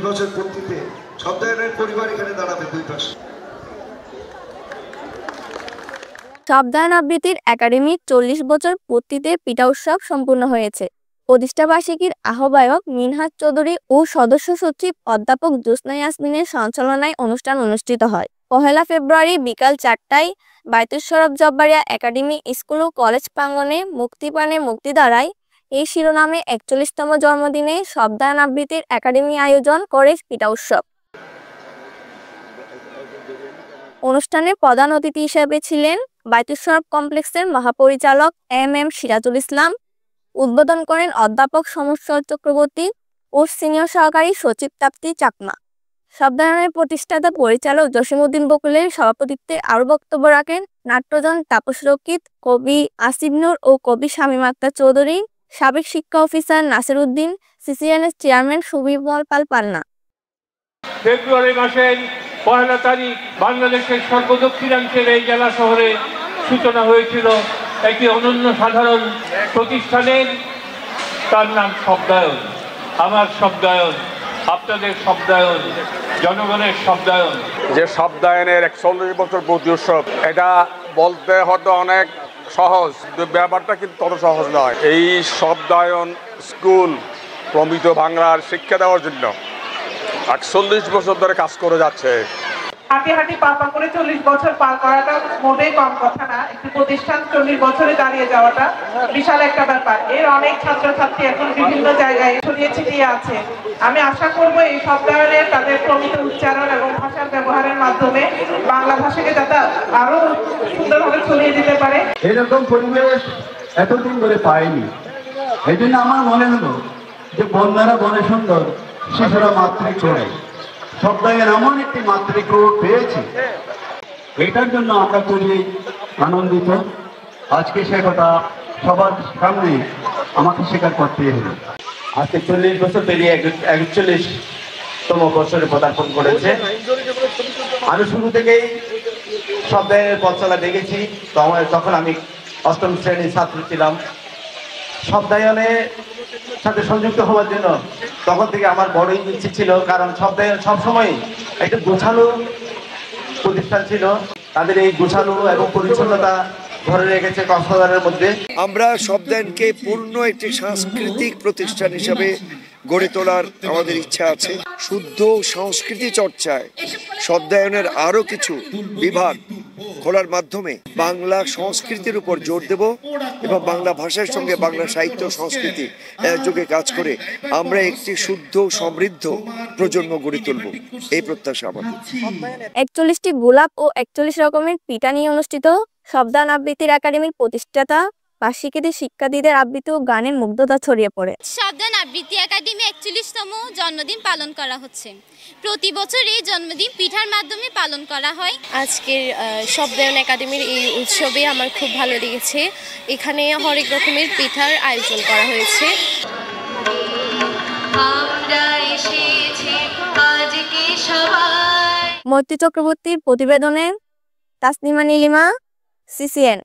বছর পূর্তিতে শব্দায়নের পরিবার এখানে দাঁড়াবে দুই পাশে। শব্দায়ন আবৃত্তির একাডেমির 40 বছর পূর্তিতে পিঠা উৎসব সম্পূর্ণ হয়েছে। প্রতিষ্ঠাবার্ষিকীর আহ্বায়ক মিনহাজ চৌধুরী ও সদস্য সচিব অধ্যাপক জোসনা ইয়াসমিনের সঞ্চালনায় অনুষ্ঠান অনুষ্ঠিত হয়। 1 ফেব্রুয়ারি বিকাল 4টায় বায়তুল শরফ জব্বারিয়া একাডেমি স্কুল ও কলেজ প্রাঙ্গণে মুক্তিপানে মুক্তিধারায় এই শিরোনামে 41তম জন্মদিনে শব্দায়ন আবৃত্তির একাডেমি আয়োজন করে পিঠা উৎসব। অনুষ্ঠানে প্রধান অতিথি হিসেবে ছিলেন বায়তুল শরফ কমপ্লেক্সের মহাপরিচালক এম সিরাজুল ইসলাম। উদ্বোধন করেন অধ্যাপক সমস্বর চক্রবর্তী ও সিনিয়র সহকারী সচিব তাপ্তি চাকমা। শব্দায়নের প্রতিষ্ঠাতা পরিচালক জসিমউদ্দিন বকুলের সভাপতিত্বে আরও বক্তব্য রাখেন নাট্যজন তাপস রক্ষিত, কবি আসিফ নূর ও কবি শামীম আক্তার চৌধুরী, সাবেক শিক্ষা অফিসার নাসির উদ্দিন, সিসিএনের চেয়ারম্যান সুবিমল পাল পান্না। ফেব্রুয়ারি মাসের 1 তারিখ বাংলাদেশের সর্বদক্ষিণাঞ্চলের এই জেলা শহরে সূচনা হয়েছিল একটি অনন্য সাধারণ প্রতিষ্ঠানের, তার নাম শব্দায়ন। আমার শব্দায়ন, আপনাদের শব্দায়ন, জনগণের শব্দায়ন। যে শব্দায়নের 41 বছর পূর্তি উৎসব, এটা বলতে হয়তো অনেক সহজ, ব্যাপারটা কিন্তু তত সহজ নয়। এই শব্দায়ন স্কুল প্রমিত বাংলার শিক্ষা দেওয়ার জন্য 41 বছর ধরে কাজ করে যাচ্ছে। হাঁটি হাঁটি পা পা করে 40 বছর পার করাটা মোটেই কম কথা না। একটি প্রতিষ্ঠান 40 বছরে দাঁড়িয়ে যাওয়াটা বিশাল একটা ব্যাপার। এর অনেক ছাত্রছাত্রী এখন বিভিন্ন জায়গায় ছড়িয়ে ছিটিয়ে আছে। আমি আশা করব এই শব্দায়নের তাদের প্রমিত উচ্চারণ এবং ভাষার ব্যবহারের মাধ্যমে বাংলা ভাষাকে যাতে আরো সুন্দরভাবে ছড়িয়ে দিতে পারে। এরকম পরিবেশ এতদিন ধরে পাইনি। এই জন্য আমার মনে হলো যে বন্যারা বনে সুন্দর, শিশুরা মাতৃক্রোড়ে, শব্দায়ন এমন একটি মাতৃক্রোড় পেয়েছে, এটার জন্য আমরা খুবই আনন্দিত। আজকে সে কথা সবার সামনে আমাকে স্বীকার করতে হলো। আজকে 40 বছর পেরিয়ে 41তম বছরে পদার্পণ করেছে। আমি শুরু থেকেই শব্দায়নের পথ চলা দেখেছি। তখন আমি 8ম শ্রেণীর ছাত্র ছিলাম। শব্দায়নের সাথে সংযুক্ত হওয়ার জন্য তখন থেকে আমার বড়ই ইচ্ছে ছিল, কারণ শব্দায়ন সবসময় একটা গোছানো প্রতিষ্ঠান ছিল। তাদের এই গোছানো এবং পরিচ্ছন্নতা ধরে রেখেছে কক্সবাজারের মধ্যে। আমরা শব্দায়নকে পূর্ণ একটি সাংস্কৃতিক প্রতিষ্ঠান হিসাবে গড়ে তোলার আমাদের ইচ্ছা আছে। শুদ্ধ সংস্কৃতি চর্চায় শব্দায়নের আরও কিছু বিভাগ খোলার মাধ্যমে বাংলা সংস্কৃতির উপর জোর দেব এবং বাংলা ভাষার সঙ্গে বাংলা সাহিত্য সংস্কৃতি একযোগে কাজ করে আমরা একটি শুদ্ধ সমৃদ্ধ প্রজন্ম গড়ে তুলব, এই প্রত্যাশা আমাদের। 41টি গোলাপ ও 41 রকমের পিঠা নিয়ে অনুষ্ঠিত শব্দায়ন আবৃত্তির একাডেমির প্রতিষ্ঠাতা বার্ষিকীতে শিক্ষার্থীদের আবৃত্তি ও গানের মুগ্ধতা ছড়িয়ে পড়ে। শব্দায়ন আবৃত্তি একাডেমি 41তম জন্মদিন পালন করা হচ্ছে। প্রতি বছর এই জন্মদিন পিঠার মাধ্যমে পালন করা হয়। আজকের শব্দায়ন একাডেমির এই উৎসবে আমার খুব ভালো লেগেছে। এখানে হরেক রকমের পিঠার আয়োজন করা হয়েছে। মৈত্রী চক্রবর্তীর প্রতিবেদনে তাসনিমা নীলিমা, সিসিএন।